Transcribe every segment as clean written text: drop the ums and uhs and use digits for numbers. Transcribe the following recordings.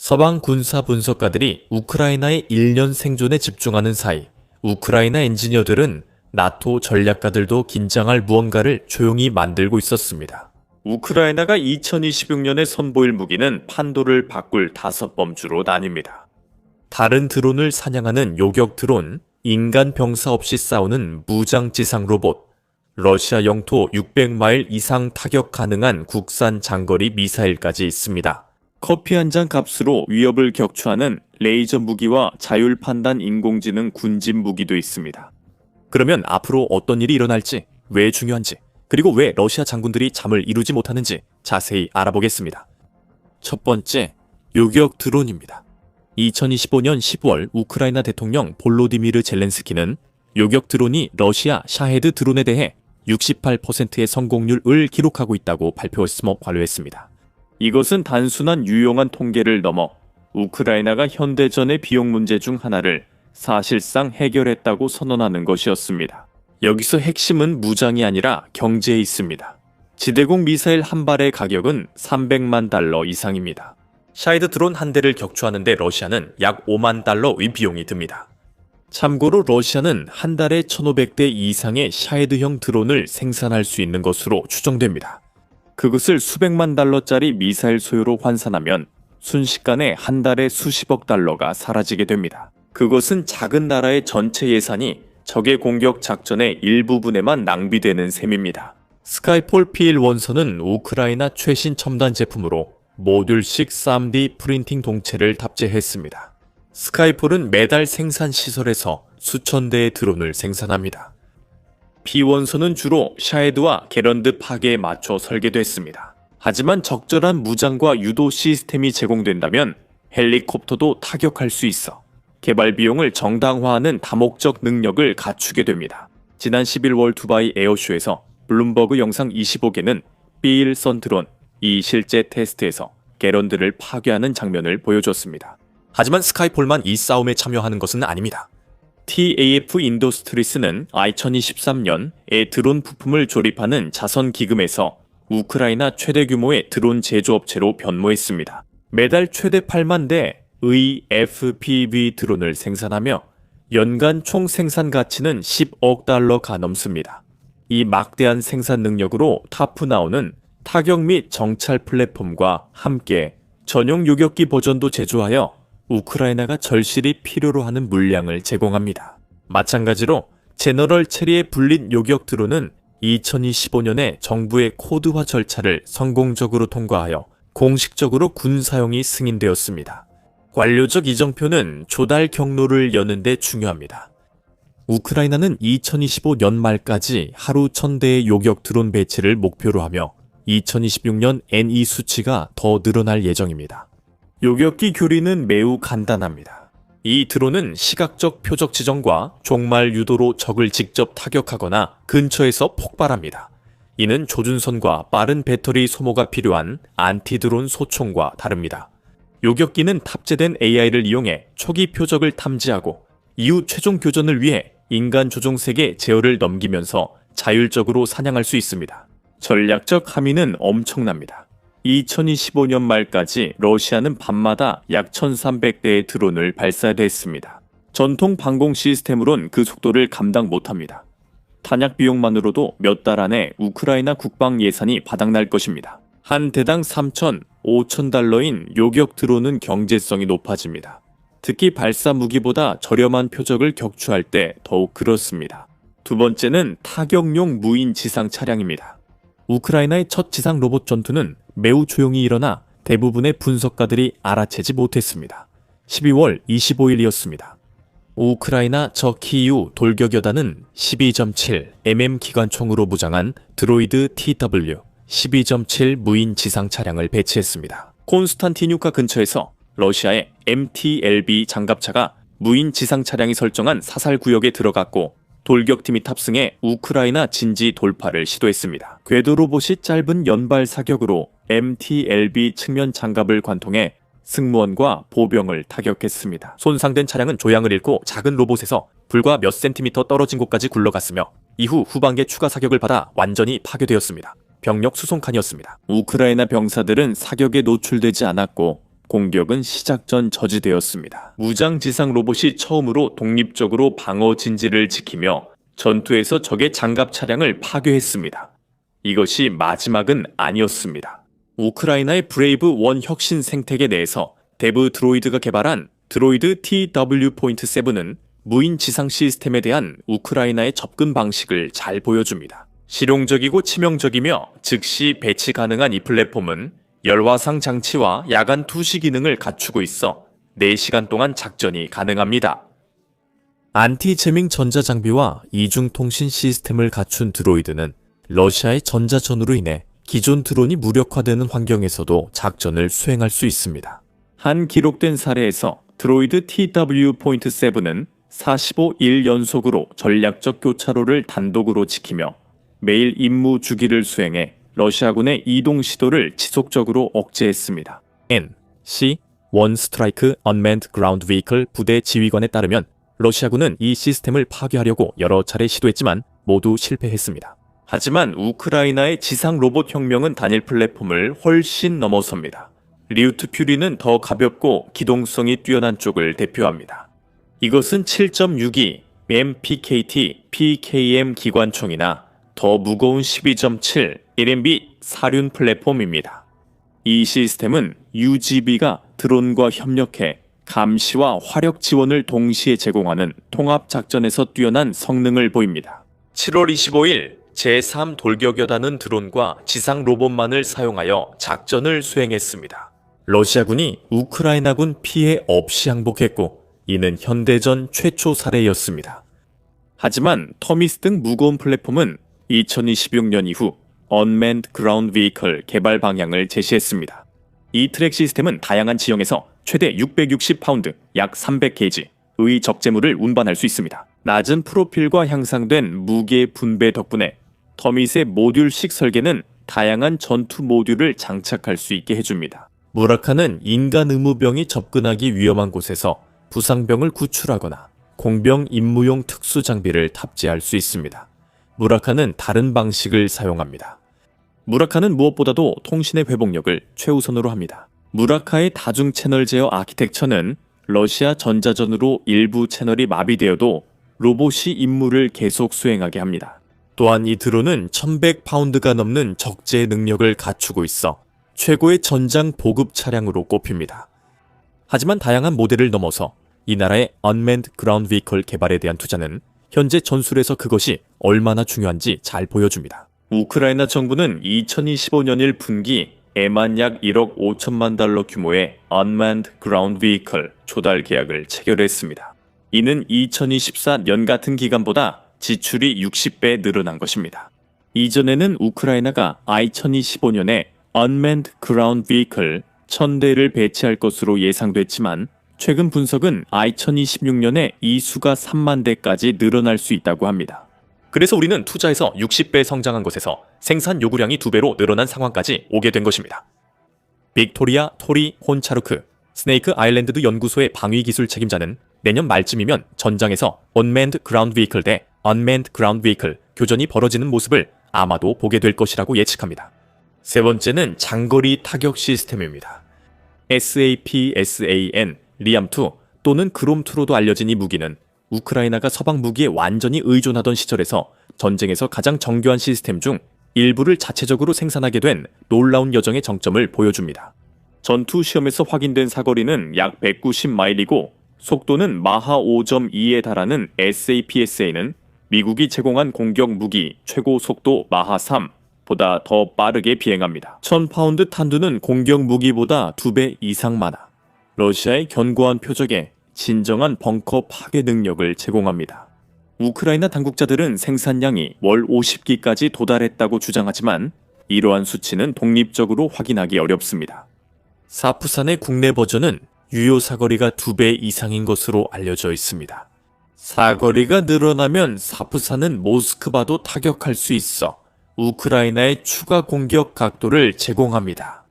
서방 군사 분석가들이 우크라이나의 1년 생존에 집중하는 사이 우크라이나 엔지니어들은 나토 전략가들도 긴장할 무언가를 조용히 만들고 있었습니다. 우크라이나가 2026년에 선보일 무기는 판도를 바꿀 5범주로 나뉩니다. 다른 드론을 사냥하는 요격 드론, 인간 병사 없이 싸우는 무장지상 로봇, 러시아 영토 600마일 이상 타격 가능한 국산 장거리 미사일까지 있습니다. 커피 한 잔 값으로 위협을 격추하는 레이저 무기와 자율 판단 인공지능 군집 무기도 있습니다. 그러면 앞으로 어떤 일이 일어날지, 왜 중요한지, 그리고 왜 러시아 장군들이 잠을 이루지 못하는지 자세히 알아보겠습니다. 첫 번째, 요격 드론입니다. 2025년 10월 우크라이나 대통령 볼로디미르 젤렌스키는 요격 드론이 러시아 샤헤드 드론에 대해 68%의 성공률을 기록하고 있다고 발표했으며 관료했습니다. 이것은 단순한 유용한 통계를 넘어 우크라이나가 현대전의 비용 문제 중 하나를 사실상 해결했다고 선언하는 것이었습니다. 여기서 핵심은 무장이 아니라 경제에 있습니다. 지대공 미사일 한 발의 가격은 300만 달러 이상입니다. 샤헤드 드론 한 대를 격추하는데 러시아는 약 5만 달러의 비용이 듭니다. 참고로 러시아는 한 달에 1,500대 이상의 샤헤드형 드론을 생산할 수 있는 것으로 추정됩니다. 그것을 수백만 달러짜리 미사일 소요로 환산하면 순식간에 한 달에 수십억 달러가 사라지게 됩니다. 그것은 작은 나라의 전체 예산이 적의 공격 작전의 일부분에만 낭비되는 셈입니다. 스카이폴 PL 원선은 우크라이나 최신 첨단 제품으로 모듈식 3D 프린팅 동체를 탑재했습니다. 스카이폴은 매달 생산 시설에서 수천 대의 드론을 생산합니다. B원선은 주로 샤헤드와 게런드 파괴에 맞춰 설계됐습니다. 하지만 적절한 무장과 유도 시스템이 제공된다면 헬리콥터도 타격할 수 있어 개발 비용을 정당화하는 다목적 능력을 갖추게 됩니다. 지난 11월 두바이 에어쇼에서 블룸버그 영상 25개는 B1선 드론 이 실제 테스트에서 게런드를 파괴하는 장면을 보여줬습니다. 하지만 스카이폴만 이 싸움에 참여하는 것은 아닙니다. TAF 인더스트리스는 2023년에 드론 부품을 조립하는 자선 기금에서 우크라이나 최대 규모의 드론 제조업체로 변모했습니다. 매달 최대 8만 대의 FPV 드론을 생산하며 연간 총 생산 가치는 10억 달러가 넘습니다. 이 막대한 생산 능력으로 타프나우는 타격 및 정찰 플랫폼과 함께 전용 요격기 버전도 제조하여 우크라이나가 절실히 필요로 하는 물량을 제공합니다. 마찬가지로 제너럴 체리에 불린 요격 드론은 2025년에 정부의 코드화 절차를 성공적으로 통과하여 공식적으로 군 사용이 승인되었습니다. 관료적 이정표는 조달 경로를 여는 데 중요합니다. 우크라이나는 2025년 말까지 하루 1,000대의 요격 드론 배치를 목표로 하며 2026년 NE 수치가 더 늘어날 예정입니다. 요격기 교리는 매우 간단합니다. 이 드론은 시각적 표적 지정과 종말 유도로 적을 직접 타격하거나 근처에서 폭발합니다. 이는 조준선과 빠른 배터리 소모가 필요한 안티드론 소총과 다릅니다. 요격기는 탑재된 AI를 이용해 초기 표적을 탐지하고 이후 최종 교전을 위해 인간 조종색에 제어를 넘기면서 자율적으로 사냥할 수 있습니다. 전략적 함의는 엄청납니다. 2025년 말까지 러시아는 밤마다 약 1,300대의 드론을 발사했습니다. 전통 방공 시스템으론 그 속도를 감당 못합니다. 탄약 비용만으로도 몇 달 안에 우크라이나 국방 예산이 바닥날 것입니다. 한 대당 3,000, 5,000달러인 요격 드론은 경제성이 높아집니다. 특히 발사 무기보다 저렴한 표적을 격추할 때 더욱 그렇습니다. 두 번째는 타격용 무인 지상 차량입니다. 우크라이나의 첫 지상 로봇 전투는 매우 조용히 일어나 대부분의 분석가들이 알아채지 못했습니다. 12월 25일이었습니다. 우크라이나 저키이우 돌격여단은 12.7mm 기관총으로 무장한 드로이드 TW 12.7 무인 지상 차량을 배치했습니다. 콘스탄티뉴카 근처에서 러시아의 MTLB 장갑차가 무인 지상 차량이 설정한 사살 구역에 들어갔고 돌격팀이 탑승해 우크라이나 진지 돌파를 시도했습니다. 궤도 로봇이 짧은 연발 사격으로 MTLB 측면 장갑을 관통해 승무원과 보병을 타격했습니다. 손상된 차량은 조향을 잃고 작은 로봇에서 불과 몇 센티미터 떨어진 곳까지 굴러갔으며 이후 후방계 추가 사격을 받아 완전히 파괴되었습니다. 병력 수송칸이었습니다. 우크라이나 병사들은 사격에 노출되지 않았고 공격은 시작 전 저지되었습니다. 무장 지상 로봇이 처음으로 독립적으로 방어 진지를 지키며 전투에서 적의 장갑 차량을 파괴했습니다. 이것이 마지막은 아니었습니다. 우크라이나의 브레이브 1 혁신 생태계 내에서 데브 드로이드가 개발한 드로이드 TW.7은 무인 지상 시스템에 대한 우크라이나의 접근 방식을 잘 보여줍니다. 실용적이고 치명적이며 즉시 배치 가능한 이 플랫폼은 열화상 장치와 야간 투시 기능을 갖추고 있어 4시간 동안 작전이 가능합니다. 안티-제밍 전자장비와 이중통신 시스템을 갖춘 드로이드는 러시아의 전자전으로 인해 기존 드론이 무력화되는 환경에서도 작전을 수행할 수 있습니다. 한 기록된 사례에서 드로이드 TW.7은 45일 연속으로 전략적 교차로를 단독으로 지키며 매일 임무 주기를 수행해 러시아군의 이동 시도를 지속적으로 억제했습니다. NC-1 스트라이크 언맨드 그라운드 베이클 부대 지휘관에 따르면 러시아군은 이 시스템을 파괴하려고 여러 차례 시도했지만 모두 실패했습니다. 하지만 우크라이나의 지상 로봇 혁명은 단일 플랫폼을 훨씬 넘어섭니다. 리우트 퓨리는 더 가볍고 기동성이 뛰어난 쪽을 대표합니다. 이것은 7.62 MPKT PKM 기관총이나 더 무거운 12.7 LMB 사륜 플랫폼입니다. 이 시스템은 UGV가 드론과 협력해 감시와 화력 지원을 동시에 제공하는 통합 작전에서 뛰어난 성능을 보입니다. 7월 25일 제3 돌격여단은 드론과 지상 로봇만을 사용하여 작전을 수행했습니다. 러시아군이 우크라이나군 피해 없이 항복했고 이는 현대전 최초 사례였습니다. 하지만 터미스 등 무거운 플랫폼은 2026년 이후 Unmanned Ground Vehicle 개발 방향을 제시했습니다. 이 트랙 시스템은 다양한 지형에서 최대 660파운드, 약 300kg의 적재물을 운반할 수 있습니다. 낮은 프로필과 향상된 무게 분배 덕분에 터밋의 모듈식 설계는 다양한 전투 모듈을 장착할 수 있게 해줍니다. 무라카는 인간 의무병이 접근하기 위험한 곳에서 부상병을 구출하거나 공병 임무용 특수 장비를 탑재할 수 있습니다. 무라카는 다른 방식을 사용합니다. 무라카는 무엇보다도 통신의 회복력을 최우선으로 합니다. 무라카의 다중 채널 제어 아키텍처는 러시아 전자전으로 일부 채널이 마비되어도 로봇이 임무를 계속 수행하게 합니다. 또한 이 드론은 1100파운드가 넘는 적재 능력을 갖추고 있어 최고의 전장 보급 차량으로 꼽힙니다. 하지만 다양한 모델을 넘어서 이 나라의 Unmanned Ground Vehicle 개발에 대한 투자는 현재 전술에서 그것이 얼마나 중요한지 잘 보여줍니다. 우크라이나 정부는 2025년 1분기 에만 약 1억 5천만 달러 규모의 Unmanned Ground Vehicle 조달 계약을 체결했습니다. 이는 2024년 같은 기간보다 지출이 60배 늘어난 것입니다. 이전에는 우크라이나가 2025년에 Unmanned Ground Vehicle 1000대를 배치할 것으로 예상됐지만 최근 분석은 2026년에 이 수가 3만 대까지 늘어날 수 있다고 합니다. 그래서 우리는 투자에서 60배 성장한 것에서 생산 요구량이 2배로 늘어난 상황까지 오게 된 것입니다. 빅토리아 토리 혼차루크 스네이크 아일랜드 연구소의 방위기술 책임자는 내년 말쯤이면 전장에서 Unmanned Ground Vehicle 대 Unmanned Ground Vehicle 교전이 벌어지는 모습을 아마도 보게 될 것이라고 예측합니다. 세 번째는 장거리 타격 시스템입니다. SAPSAN 리암2 또는 그롬2로도 알려진 이 무기는 우크라이나가 서방 무기에 완전히 의존하던 시절에서 전쟁에서 가장 정교한 시스템 중 일부를 자체적으로 생산하게 된 놀라운 여정의 정점을 보여줍니다. 전투 시험에서 확인된 사거리는 약 190마일이고 속도는 마하 5.2에 달하는 SAPSA는 미국이 제공한 공격 무기 최고 속도 마하 3보다 더 빠르게 비행합니다. 1000파운드 탄두는 공격 무기보다 2배 이상 많아 러시아의 견고한 표적에 진정한 벙커 파괴 능력을 제공합니다. 우크라이나 당국자들은 생산량이 월 50기까지 도달했다고 주장하지만 이러한 수치는 독립적으로 확인하기 어렵습니다. 사프산의 국내 버전은 유효 사거리가 2배 이상인 것으로 알려져 있습니다. 사거리가 늘어나면 사프산은 모스크바도 타격할 수 있어 우크라이나의 추가 공격 각도를 제공합니다.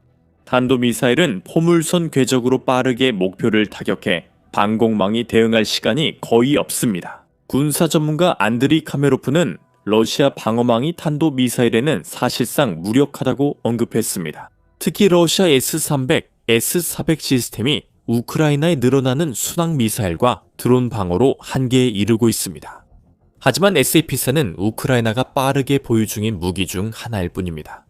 탄도미사일은 포물선 궤적으로 빠르게 목표를 타격해 방공망이 대응할 시간이 거의 없습니다. 군사 전문가 안드리 카메로프는 러시아 방어망이 탄도미사일에는 사실상 무력하다고 언급했습니다. 특히 러시아 S-300 S-400 시스템이 우크라이나의 늘어나는 순항 미사일과 드론 방어로 한계에 이르고 있습니다. 하지만 SAP사는 우크라이나가 빠르게 보유 중인 무기 중 하나일 뿐입니다.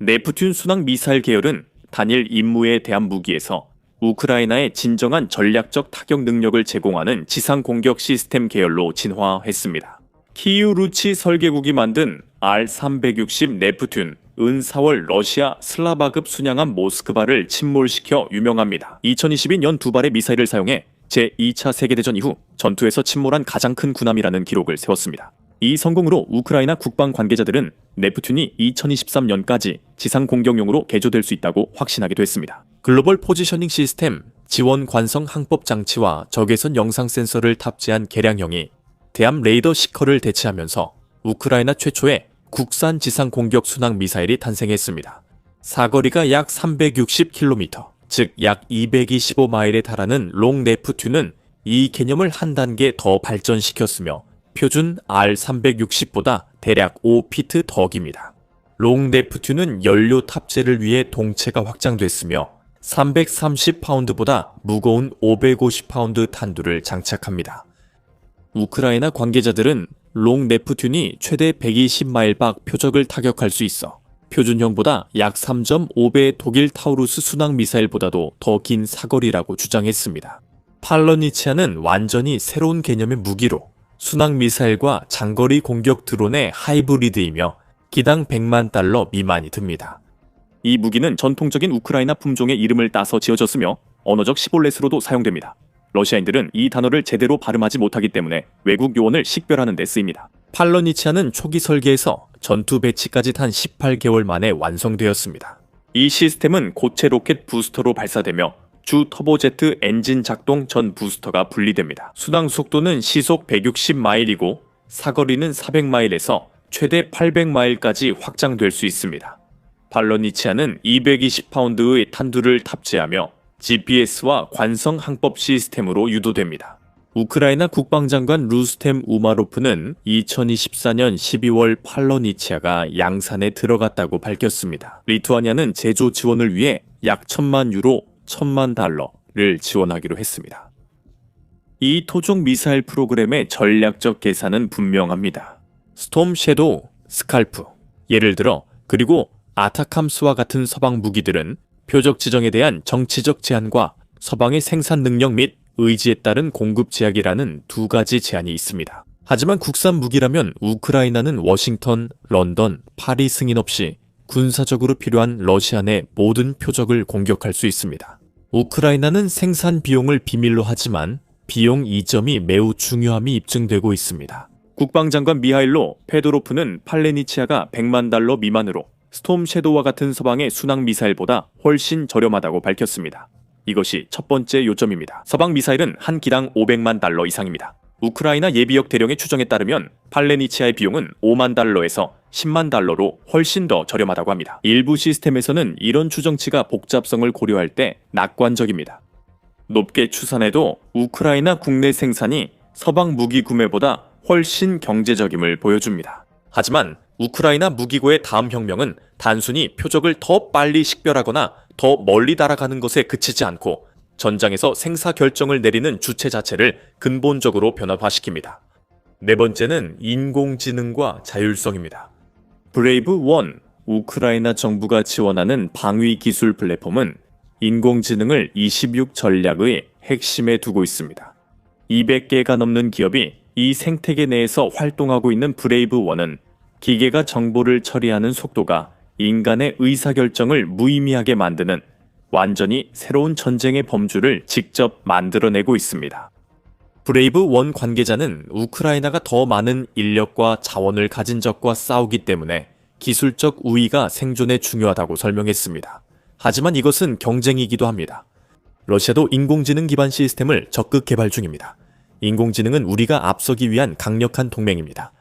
네프튠 순항 미사일 계열은 단일 임무에 대한 무기에서 우크라이나의 진정한 전략적 타격 능력을 제공하는 지상 공격 시스템 계열로 진화했습니다. 키이우 루치 설계국이 만든 R-360 네프튠 은 4월 러시아 슬라바급 순양함 모스크바를 침몰시켜 유명합니다. 2022년 두 발의 미사일을 사용해 제2차 세계대전 이후 전투에서 침몰한 가장 큰 군함이라는 기록을 세웠습니다. 이 성공으로 우크라이나 국방 관계자들은 네프튠이 2023년까지 지상 공격용으로 개조될 수 있다고 확신하기도 했습니다. 글로벌 포지셔닝 시스템, 지원 관성 항법 장치와 적외선 영상 센서를 탑재한 개량형이 대함 레이더 시커를 대체하면서 우크라이나 최초의 국산 지상 공격 순항 미사일이 탄생했습니다. 사거리가 약 360km, 즉 약 225마일에 달하는 롱 네프튠은 이 개념을 한 단계 더 발전시켰으며 표준 R-360보다 대략 5피트 더 깁니다. 롱 네프튠은 연료 탑재를 위해 동체가 확장됐으며 330파운드보다 무거운 550파운드 탄두를 장착합니다. 우크라이나 관계자들은 롱 네프튠이 최대 120마일 밖 표적을 타격할 수 있어 표준형보다 약 3.5배 독일 타우루스 순항 미사일보다도 더 긴 사거리라고 주장했습니다. 팔러니치아는 완전히 새로운 개념의 무기로 순항 미사일과 장거리 공격 드론의 하이브리드이며 기당 100만 달러 미만이 듭니다. 이 무기는 전통적인 우크라이나 품종의 이름을 따서 지어졌으며 언어적 시볼렛으로도 사용됩니다. 러시아인들은 이 단어를 제대로 발음하지 못하기 때문에 외국 요원을 식별하는 데 쓰입니다. 팔러니치아는 초기 설계에서 전투 배치까지 단 18개월 만에 완성되었습니다. 이 시스템은 고체 로켓 부스터로 발사되며 주 터보제트 엔진 작동 전 부스터가 분리됩니다. 순항 속도는 시속 160마일이고 사거리는 400마일에서 최대 800마일까지 확장될 수 있습니다. 팔러니치아는 220파운드의 탄두를 탑재하며 GPS와 관성 항법 시스템으로 유도됩니다. 우크라이나 국방장관 루스템 우마로프는 2024년 12월 팔러니치아가 양산에 들어갔다고 밝혔습니다. 리투아니아는 제조 지원을 위해 약 1,000만 유로, 1,000만 달러를 지원하기로 했습니다. 이 토종 미사일 프로그램의 전략적 계산은 분명합니다. 스톰 섀도우, 스칼프, 예를 들어 그리고 아타캄스와 같은 서방 무기들은 표적 지정에 대한 정치적 제한과 서방의 생산 능력 및 의지에 따른 공급 제약이라는 두 가지 제한이 있습니다. 하지만 국산 무기라면 우크라이나는 워싱턴, 런던, 파리 승인 없이 군사적으로 필요한 러시아 내 모든 표적을 공격할 수 있습니다. 우크라이나는 생산 비용을 비밀로 하지만 비용 이점이 매우 중요함이 입증되고 있습니다. 국방장관 미하일로 페도로프는 팔레니치아가 100만 달러 미만으로 스톰 섀도우와 같은 서방의 순항 미사일보다 훨씬 저렴하다고 밝혔습니다. 이것이 첫 번째 요점입니다. 서방 미사일은 한 기당 500만 달러 이상입니다. 우크라이나 예비역 대령의 추정에 따르면 팔레니치아의 비용은 5만 달러에서 10만 달러로 훨씬 더 저렴하다고 합니다. 일부 시스템에서는 이런 추정치가 복잡성을 고려할 때 낙관적입니다. 높게 추산해도 우크라이나 국내 생산이 서방 무기 구매보다 훨씬 경제적임을 보여줍니다. 하지만 우크라이나 무기고의 다음 혁명은 단순히 표적을 더 빨리 식별하거나 더 멀리 날아가는 것에 그치지 않고 전장에서 생사 결정을 내리는 주체 자체를 근본적으로 변화시킵니다. 네 번째는 인공지능과 자율성입니다. 브레이브 1, 우크라이나 정부가 지원하는 방위 기술 플랫폼은 인공지능을 26 전략의 핵심에 두고 있습니다. 200개가 넘는 기업이 이 생태계 내에서 활동하고 있는 브레이브 1은 기계가 정보를 처리하는 속도가 인간의 의사결정을 무의미하게 만드는 완전히 새로운 전쟁의 범주를 직접 만들어내고 있습니다. 브레이브 1 관계자는 우크라이나가 더 많은 인력과 자원을 가진 적과 싸우기 때문에 기술적 우위가 생존에 중요하다고 설명했습니다. 하지만 이것은 경쟁이기도 합니다. 러시아도 인공지능 기반 시스템을 적극 개발 중입니다. 인공지능은 우리가 앞서기 위한 강력한 동맹입니다.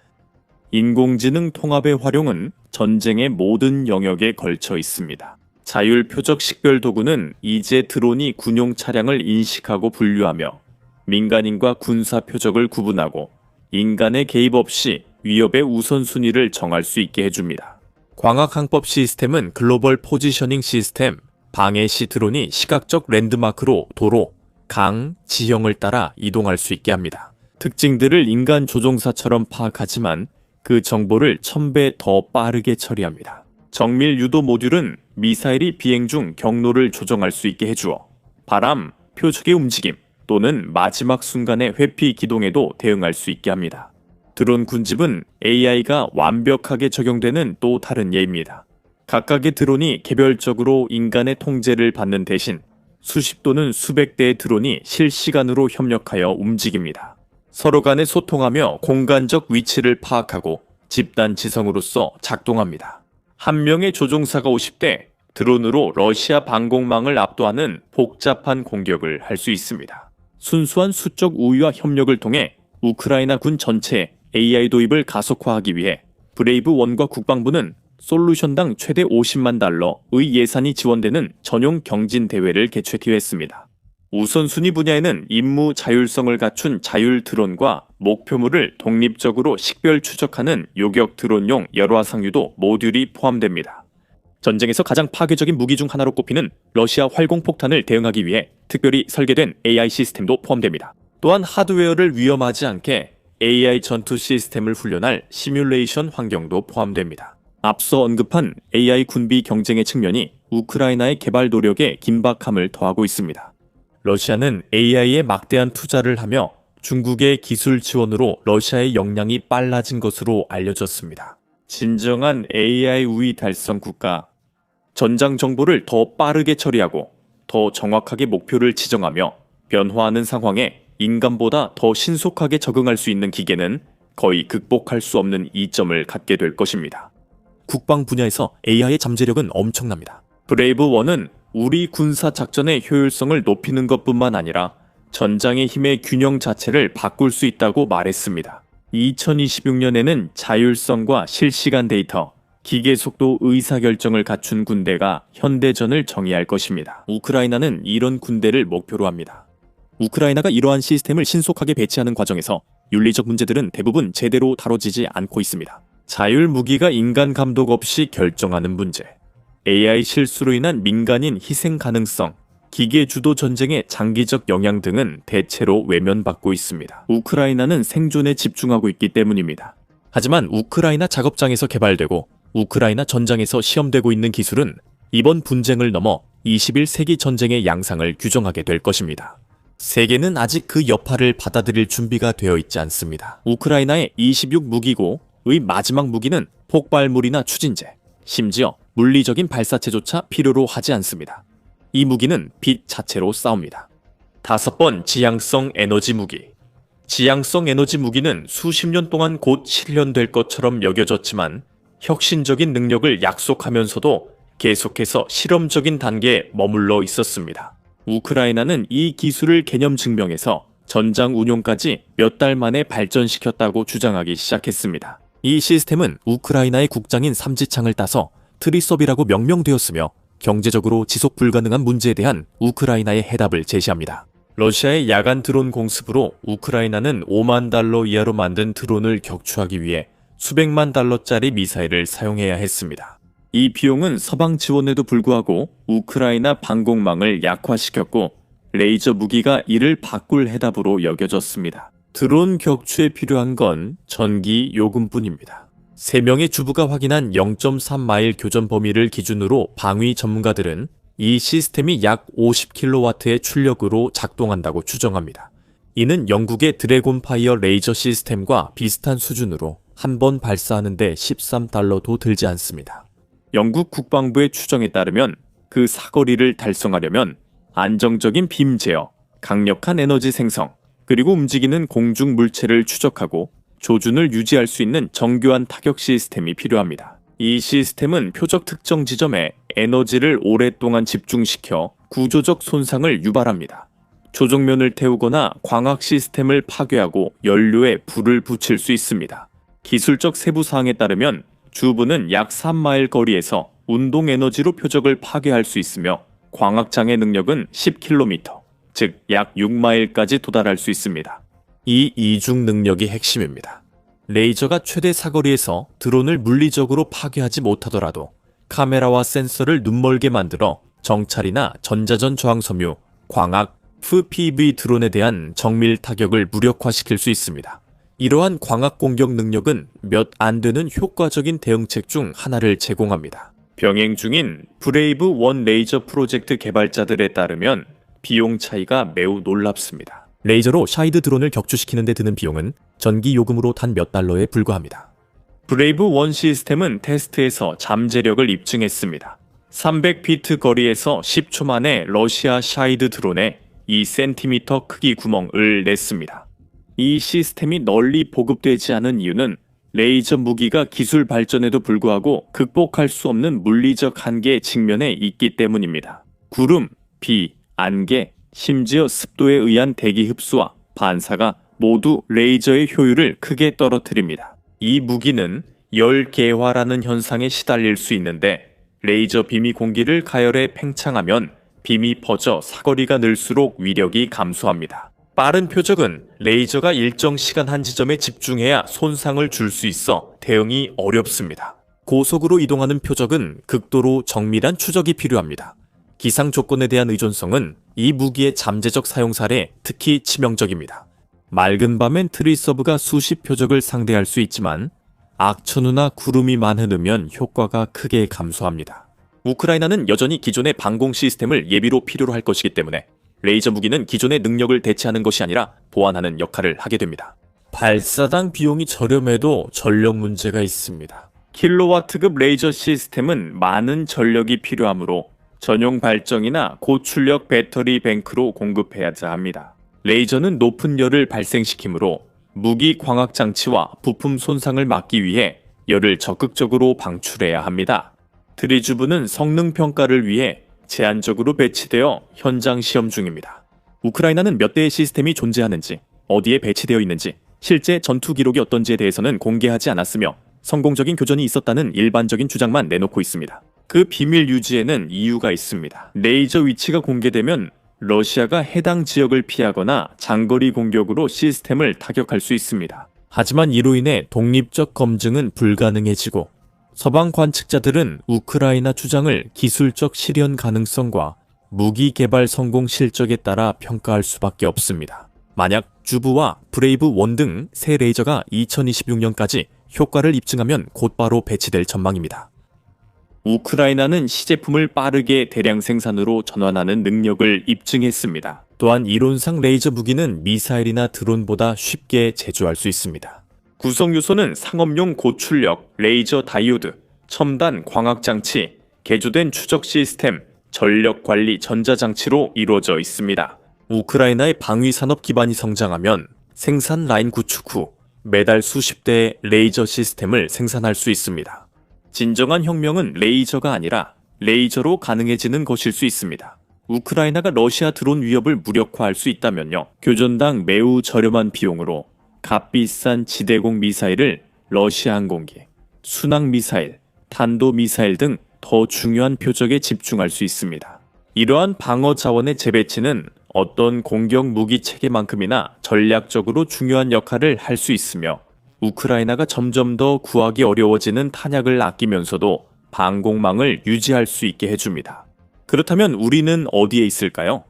인공지능 통합의 활용은 전쟁의 모든 영역에 걸쳐 있습니다. 자율 표적 식별 도구는 이제 드론이 군용 차량을 인식하고 분류하며 민간인과 군사 표적을 구분하고 인간의 개입 없이 위협의 우선순위를 정할 수 있게 해줍니다. 광학항법 시스템은 글로벌 포지셔닝 시스템, 방해 시 드론이 시각적 랜드마크로 도로, 강, 지형을 따라 이동할 수 있게 합니다. 특징들을 인간 조종사처럼 파악하지만 그 정보를 1000배 더 빠르게 처리합니다. 정밀 유도 모듈은 미사일이 비행 중 경로를 조정할 수 있게 해주어 바람, 표적의 움직임 또는 마지막 순간의 회피 기동에도 대응할 수 있게 합니다. 드론 군집은 AI가 완벽하게 적용되는 또 다른 예입니다. 각각의 드론이 개별적으로 인간의 통제를 받는 대신 수십 또는 수백 대의 드론이 실시간으로 협력하여 움직입니다. 서로 간에 소통하며 공간적 위치를 파악하고 집단 지성으로서 작동합니다. 한 명의 조종사가 50대 드론으로 러시아 방공망을 압도하는 복잡한 공격을 할 수 있습니다. 순수한 수적 우위와 협력을 통해 우크라이나 군 전체에 AI 도입을 가속화하기 위해 브레이브1과 국방부는 솔루션당 최대 50만 달러의 예산이 지원되는 전용 경진 대회를 개최했습니다. 우선순위 분야에는 임무 자율성을 갖춘 자율 드론과 목표물을 독립적으로 식별 추적하는 요격 드론용 열화상유도 모듈이 포함됩니다. 전쟁에서 가장 파괴적인 무기 중 하나로 꼽히는 러시아 활공폭탄을 대응하기 위해 특별히 설계된 AI 시스템도 포함됩니다. 또한 하드웨어를 위험하지 않게 AI 전투 시스템을 훈련할 시뮬레이션 환경도 포함됩니다. 앞서 언급한 AI 군비 경쟁의 측면이 우크라이나의 개발 노력에 긴박함을 더하고 있습니다. 러시아는 AI에 막대한 투자를 하며 중국의 기술 지원으로 러시아의 역량이 빨라진 것으로 알려졌습니다. 진정한 AI 우위 달성 국가, 전장 정보를 더 빠르게 처리하고 더 정확하게 목표를 지정하며 변화하는 상황에 인간보다 더 신속하게 적응할 수 있는 기계는 거의 극복할 수 없는 이점을 갖게 될 것입니다. 국방 분야에서 AI의 잠재력은 엄청납니다. 브레이브1은 우리 군사 작전의 효율성을 높이는 것뿐만 아니라 전장의 힘의 균형 자체를 바꿀 수 있다고 말했습니다. 2026년에는 자율성과 실시간 데이터, 기계 속도 의사결정을 갖춘 군대가 현대전을 정의할 것입니다. 우크라이나는 이런 군대를 목표로 합니다. 우크라이나가 이러한 시스템을 신속하게 배치하는 과정에서 윤리적 문제들은 대부분 제대로 다뤄지지 않고 있습니다. 자율 무기가 인간 감독 없이 결정하는 문제, AI 실수로 인한 민간인 희생 가능성, 기계 주도 전쟁의 장기적 영향 등은 대체로 외면받고 있습니다. 우크라이나는 생존에 집중하고 있기 때문입니다. 하지만 우크라이나 작업장에서 개발되고 우크라이나 전장에서 시험되고 있는 기술은 이번 분쟁을 넘어 21세기 전쟁의 양상을 규정하게 될 것입니다. 세계는 아직 그 여파를 받아들일 준비가 되어 있지 않습니다. 우크라이나의 26무기고의 마지막 무기는 폭발물이나 추진제, 심지어 물리적인 발사체조차 필요로 하지 않습니다. 이 무기는 빛 자체로 싸웁니다. 5번, 지향성 에너지 무기. 지향성 에너지 무기는 수십 년 동안 곧 실현될 것처럼 여겨졌지만 혁신적인 능력을 약속하면서도 계속해서 실험적인 단계에 머물러 있었습니다. 우크라이나는 이 기술을 개념 증명해서 전장 운용까지 몇 달 만에 발전시켰다고 주장하기 시작했습니다. 이 시스템은 우크라이나의 국장인 삼지창을 따서 트리섭이라고 명명되었으며 경제적으로 지속 불가능한 문제에 대한 우크라이나의 해답을 제시합니다. 러시아의 야간 드론 공습으로 우크라이나는 5만 달러 이하로 만든 드론을 격추하기 위해 수백만 달러짜리 미사일을 사용해야 했습니다. 이 비용은 서방 지원에도 불구하고 우크라이나 방공망을 약화시켰고 레이저 무기가 이를 바꿀 해답으로 여겨졌습니다. 드론 격추에 필요한 건 전기 요금뿐입니다. 3명의 주부가 확인한 0.3마일 교전 범위를 기준으로 방위 전문가들은 이 시스템이 약 50kW의 출력으로 작동한다고 추정합니다. 이는 영국의 드래곤파이어 레이저 시스템과 비슷한 수준으로 한 번 발사하는데 13달러도 들지 않습니다. 영국 국방부의 추정에 따르면 그 사거리를 달성하려면 안정적인 빔 제어, 강력한 에너지 생성, 그리고 움직이는 공중 물체를 추적하고 조준을 유지할 수 있는 정교한 타격 시스템이 필요합니다. 이 시스템은 표적 특정 지점에 에너지를 오랫동안 집중시켜 구조적 손상을 유발합니다. 조종면을 태우거나 광학 시스템을 파괴하고 연료에 불을 붙일 수 있습니다. 기술적 세부사항에 따르면 주부는 약 3마일 거리에서 운동 에너지로 표적을 파괴할 수 있으며 광학장의 능력은 10km, 즉 약 6마일까지 도달할 수 있습니다. 이 이중 능력이 핵심입니다. 레이저가 최대 사거리에서 드론을 물리적으로 파괴하지 못하더라도 카메라와 센서를 눈멀게 만들어 정찰이나 전자전 저항 섬유, 광학, FPV 드론에 대한 정밀 타격을 무력화시킬 수 있습니다. 이러한 광학 공격 능력은 몇 안 되는 효과적인 대응책 중 하나를 제공합니다. 병행 중인 브레이브 원 레이저 프로젝트 개발자들에 따르면 비용 차이가 매우 놀랍습니다. 레이저로 샤이드 드론을 격추시키는 데 드는 비용은 전기 요금으로 단 몇 달러에 불과합니다. 브레이브 원 시스템은 테스트에서 잠재력을 입증했습니다. 300피트 거리에서 10초 만에 러시아 샤이드 드론에 2cm 크기 구멍을 냈습니다. 이 시스템이 널리 보급되지 않은 이유는 레이저 무기가 기술 발전에도 불구하고 극복할 수 없는 물리적 한계에 직면해 있기 때문입니다. 구름, 비, 안개, 심지어 습도에 의한 대기 흡수와 반사가 모두 레이저의 효율을 크게 떨어뜨립니다. 이 무기는 열개화라는 현상에 시달릴 수 있는데 레이저 빔이 공기를 가열해 팽창하면 빔이 퍼져 사거리가 늘수록 위력이 감소합니다. 빠른 표적은 레이저가 일정 시간 한 지점에 집중해야 손상을 줄 수 있어 대응이 어렵습니다. 고속으로 이동하는 표적은 극도로 정밀한 추적이 필요합니다. 기상 조건에 대한 의존성은 이 무기의 잠재적 사용 사례 특히 치명적입니다. 맑은 밤엔 트리서브가 수십 표적을 상대할 수 있지만 악천후나 구름이 많으면 효과가 크게 감소합니다. 우크라이나는 여전히 기존의 방공 시스템을 예비로 필요로 할 것이기 때문에 레이저 무기는 기존의 능력을 대체하는 것이 아니라 보완하는 역할을 하게 됩니다. 발사당 비용이 저렴해도 전력 문제가 있습니다. 킬로와트급 레이저 시스템은 많은 전력이 필요하므로 전용 발전이나 고출력 배터리 뱅크로 공급해야 합니다. 레이저는 높은 열을 발생시키므로 무기 광학 장치와 부품 손상을 막기 위해 열을 적극적으로 방출해야 합니다. 드리주브는 성능 평가를 위해 제한적으로 배치되어 현장 시험 중입니다. 우크라이나는 몇 대의 시스템이 존재하는지, 어디에 배치되어 있는지, 실제 전투 기록이 어떤지에 대해서는 공개하지 않았으며 성공적인 교전이 있었다는 일반적인 주장만 내놓고 있습니다. 그 비밀 유지에는 이유가 있습니다. 레이저 위치가 공개되면 러시아가 해당 지역을 피하거나 장거리 공격으로 시스템을 타격할 수 있습니다. 하지만 이로 인해 독립적 검증은 불가능해지고 서방 관측자들은 우크라이나 주장을 기술적 실현 가능성과 무기 개발 성공 실적에 따라 평가할 수밖에 없습니다. 만약 주부와 브레이브 원 등 새 레이저가 2026년까지 효과를 입증하면 곧바로 배치될 전망입니다. 우크라이나는 시제품을 빠르게 대량 생산으로 전환하는 능력을 입증했습니다. 또한 이론상 레이저 무기는 미사일이나 드론보다 쉽게 제조할 수 있습니다. 구성 요소는 상업용 고출력, 레이저 다이오드, 첨단 광학장치, 개조된 추적 시스템, 전력관리 전자장치로 이루어져 있습니다. 우크라이나의 방위산업 기반이 성장하면 생산 라인 구축 후 매달 수십 대의 레이저 시스템을 생산할 수 있습니다. 진정한 혁명은 레이저가 아니라 레이저로 가능해지는 것일 수 있습니다. 우크라이나가 러시아 드론 위협을 무력화할 수 있다면요. 교전당 매우 저렴한 비용으로 값비싼 지대공 미사일을 러시아 항공기, 순항 미사일, 탄도 미사일 등 더 중요한 표적에 집중할 수 있습니다. 이러한 방어 자원의 재배치는 어떤 공격 무기 체계만큼이나 전략적으로 중요한 역할을 할 수 있으며 우크라이나가 점점 더 구하기 어려워지는 탄약을 아끼면서도 방공망을 유지할 수 있게 해줍니다. 그렇다면 우리는 어디에 있을까요?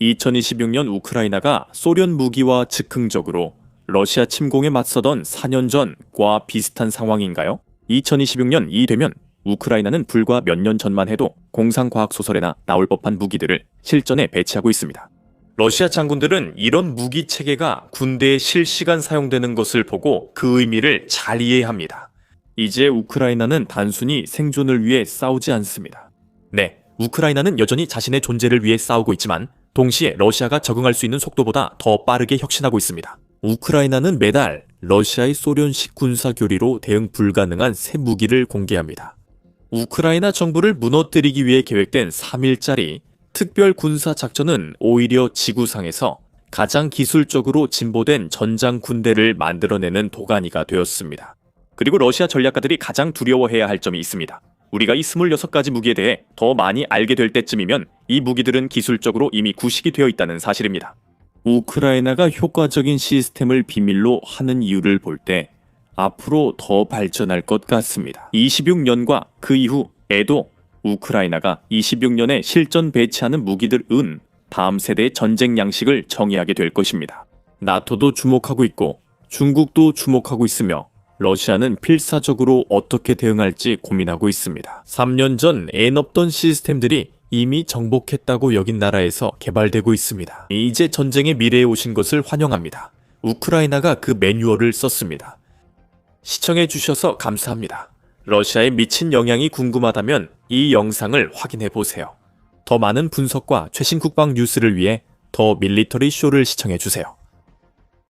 2026년 우크라이나가 소련 무기와 즉흥적으로 러시아 침공에 맞서던 4년 전과 비슷한 상황인가요? 2026년 이 되면 우크라이나는 불과 몇 년 전만 해도 공상과학소설에나 나올 법한 무기들을 실전에 배치하고 있습니다. 러시아 장군들은 이런 무기 체계가 군대에 실시간 사용되는 것을 보고 그 의미를 잘 이해합니다. 이제 우크라이나는 단순히 생존을 위해 싸우지 않습니다. 네, 우크라이나는 여전히 자신의 존재를 위해 싸우고 있지만 동시에 러시아가 적응할 수 있는 속도보다 더 빠르게 혁신하고 있습니다. 우크라이나는 매달 러시아의 소련식 군사 교리로 대응 불가능한 새 무기를 공개합니다. 우크라이나 정부를 무너뜨리기 위해 계획된 3일짜리 특별 군사 작전은 오히려 지구상에서 가장 기술적으로 진보된 전장 군대를 만들어내는 도가니가 되었습니다. 그리고 러시아 전략가들이 가장 두려워해야 할 점이 있습니다. 우리가 이 26가지 무기에 대해 더 많이 알게 될 때쯤이면 이 무기들은 기술적으로 이미 구식이 되어 있다는 사실입니다. 우크라이나가 효과적인 시스템을 비밀로 하는 이유를 볼 때 앞으로 더 발전할 것 같습니다. 26년과 그 이후 에도 우크라이나가 26년에 실전 배치하는 무기들은 다음 세대의 전쟁 양식을 정의하게 될 것입니다. 나토도 주목하고 있고 중국도 주목하고 있으며 러시아는 필사적으로 어떻게 대응할지 고민하고 있습니다. 3년 전 애없던 시스템들이 이미 정복했다고 여긴 나라에서 개발되고 있습니다. 이제 전쟁의 미래에 오신 것을 환영합니다. 우크라이나가 그 매뉴얼을 썼습니다. 시청해주셔서 감사합니다. 러시아에 미친 영향이 궁금하다면 이 영상을 확인해보세요. 더 많은 분석과 최신 국방 뉴스를 위해 더 밀리터리 쇼를 시청해주세요.